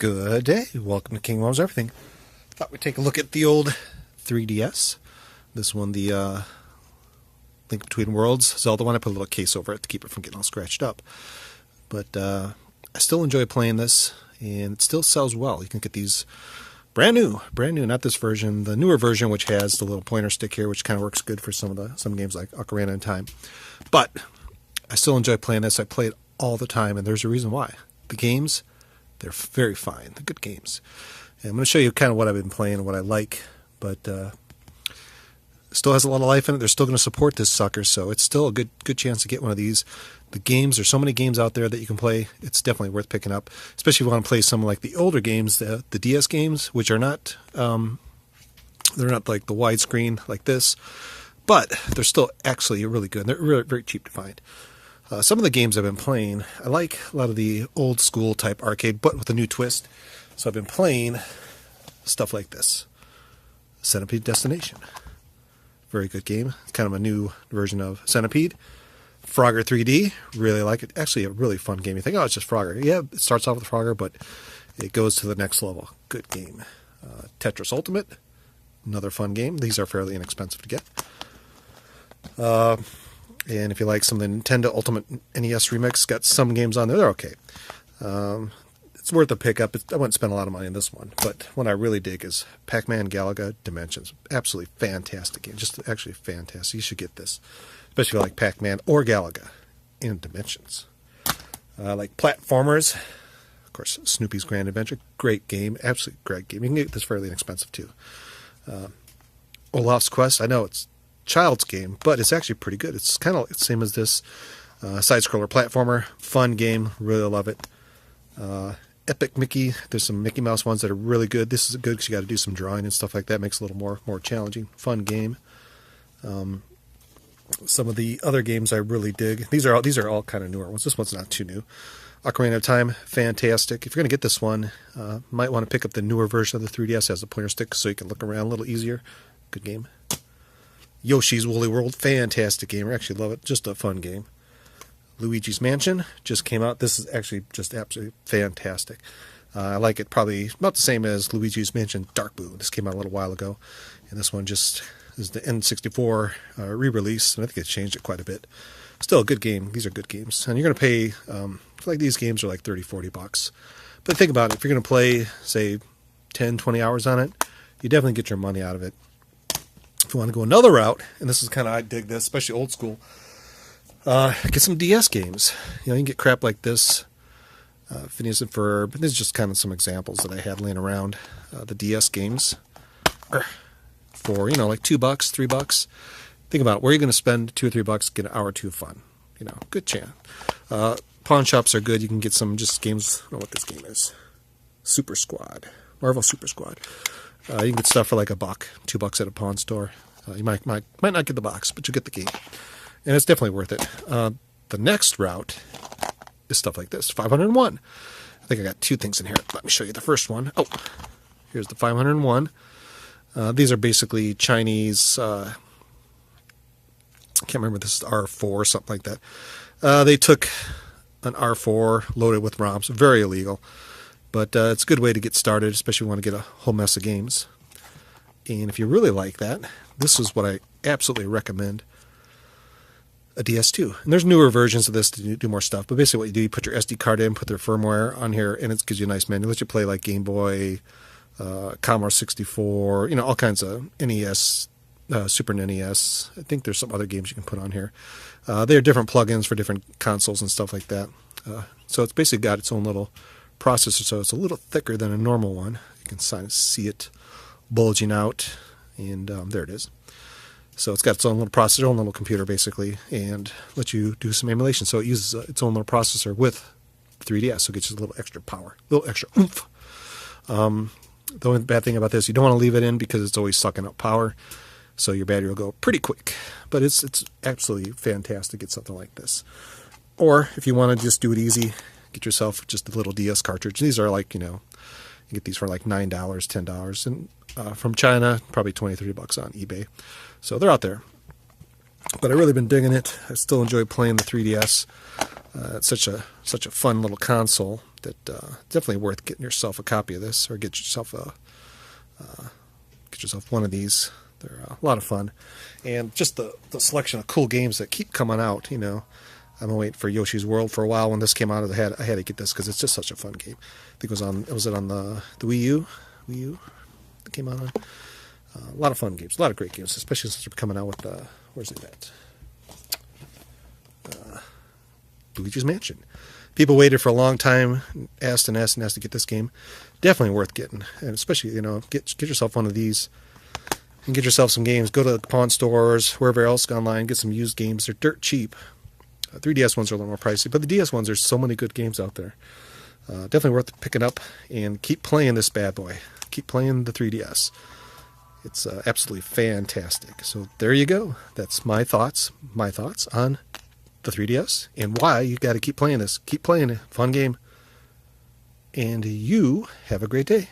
Good day. Welcome to King Loves Everything. Thought we'd take a look at the old 3DS. This one, the Link Between Worlds Zelda one. I put a little case over it to keep it from getting all scratched up. But I still enjoy playing this, and it still sells well. You can get these brand new, not this version, the newer version, which has the little pointer stick here, which kind of works good for some games like Ocarina of Time. But I still enjoy playing this. I play it all the time, and there's a reason why. The games, they're very fine. They're good games. And I'm going to show you kind of what I've been playing and what I like, but it still has a lot of life in it. They're still going to support this sucker, so it's still a good chance to get one of these. The games, there's so many games out there that you can play. It's definitely worth picking up, especially if you want to play some like the older games, the DS games, which are not, they're not like the widescreen like this, but they're still actually really good. They're really very cheap to find. Some of the games I've been playing, I like a lot of the old school type arcade, but with a new twist. So I've been playing stuff like this. Centipede Destination. Very good game. It's kind of a new version of Centipede. Frogger 3D. Really like it. Actually, a really fun game. You think, oh, it's just Frogger. Yeah, it starts off with Frogger, but it goes to the next level. Good game. Tetris Ultimate. Another fun game. These are fairly inexpensive to get. And if you like some of the Nintendo Ultimate NES Remix, got some games on there. They're okay. It's worth a pickup. I wouldn't spend a lot of money on this one, but one I really dig is Pac-Man Galaga Dimensions. Absolutely fantastic game. Just actually fantastic. You should get this, especially if you like Pac-Man or Galaga in Dimensions. Like platformers, of course, Snoopy's Grand Adventure. Great game. Absolutely great game. You can get this fairly inexpensive too. Olaf's Quest. I know it's child's game, but it's actually pretty good. It's kind of the same as this side-scroller platformer. Fun game. Really love it. Epic Mickey. There's some Mickey Mouse ones that are really good. This is good because you got to do some drawing and stuff like that. Makes it a little more challenging. Fun game. Some of the other games I really dig. These are all kind of newer ones. This one's not too new. Ocarina of Time, fantastic. If you're going to get this one, might want to pick up the newer version of the 3DS. It has a pointer stick so you can look around a little easier. Good game. Yoshi's Woolly World, fantastic game. I actually love it. Just a fun game. Luigi's Mansion just came out. This is actually just absolutely fantastic. I like it probably about the same as Luigi's Mansion Dark Blue. This came out a little while ago. And this one just is the N64 re-release. And I think it's changed it quite a bit. Still a good game. These are good games. And you're going to pay, like these games are like $30-$40. But think about it. If you're going to play, say, 10-20 hours on it, you definitely get your money out of it. If you want to go another route, and this is kind of, I dig this, especially old school, get some DS games. You know, you can get crap like this. Phineas and Ferb. This is just kind of some examples that I had laying around. The DS games are for, like $2, $3. Think about it. Where are you going to spend $2 or $3, get an hour or two of fun? Good chance. Pawn shops are good. You can get some just games. I don't know what this game is. Super Squad. Marvel Super Squad. You can get stuff for like $1, $2 at a pawn store. You might not get the box, but you get the game. And it's definitely worth it. The next route is stuff like this. 501. I think I got two things in here. Let me show you the first one. Oh, here's the 501. These are basically Chinese, I can't remember, this is R4 or something like that. They took an R4 loaded with ROMs. Very illegal. But it's a good way to get started, especially if you want to get a whole mess of games. And if you really like that, this is what I absolutely recommend. A DS2. And there's newer versions of this to do more stuff. But basically what you do, you put your SD card in, put their firmware on here, and it gives you a nice menu. It lets you play like Game Boy, Commodore 64, all kinds of NES, Super NES. I think there's some other games you can put on here. There are different plugins for different consoles and stuff like that. So it's basically got its own little processor, so it's a little thicker than a normal one. You can see it bulging out, and there it is. So it's got its own little processor, own little computer basically, and lets you do some emulation. So it uses its own little processor with 3DS, so it gets you a little extra power, a little extra oomph. The only bad thing about this, you don't want to leave it in because it's always sucking up power, so your battery will go pretty quick. But it's absolutely fantastic to get something like this. Or if you want to just do it easy, get yourself just a little DS cartridge. These are like, you get these for like $9, $10. And from China, probably $20-$30 on eBay. So they're out there. But I've really been digging it. I still enjoy playing the 3DS. It's such a fun little console. that definitely worth getting yourself a copy of this, or get yourself one of these. They're a lot of fun, and just the selection of cool games that keep coming out. You know, I've been waiting for Yoshi's World for a while. When this came out, I had to get this because it's just such a fun game. I think was it on the Wii U? Wii U that came out on. A lot of fun games, a lot of great games, especially since they're coming out with where's it at? Luigi's Mansion. People waited for a long time, asked to get this game. Definitely worth getting, and especially get yourself one of these and get yourself some games. Go to pawn stores, wherever else online, get some used games. They're dirt cheap. 3DS ones are a little more pricey, but the DS ones, there's so many good games out there. Definitely worth picking up, and keep playing this bad boy. Keep playing the 3DS. It's absolutely fantastic. So there you go. That's my thoughts on the 3DS and why you got to keep playing this. Keep playing it. Fun game. And you have a great day.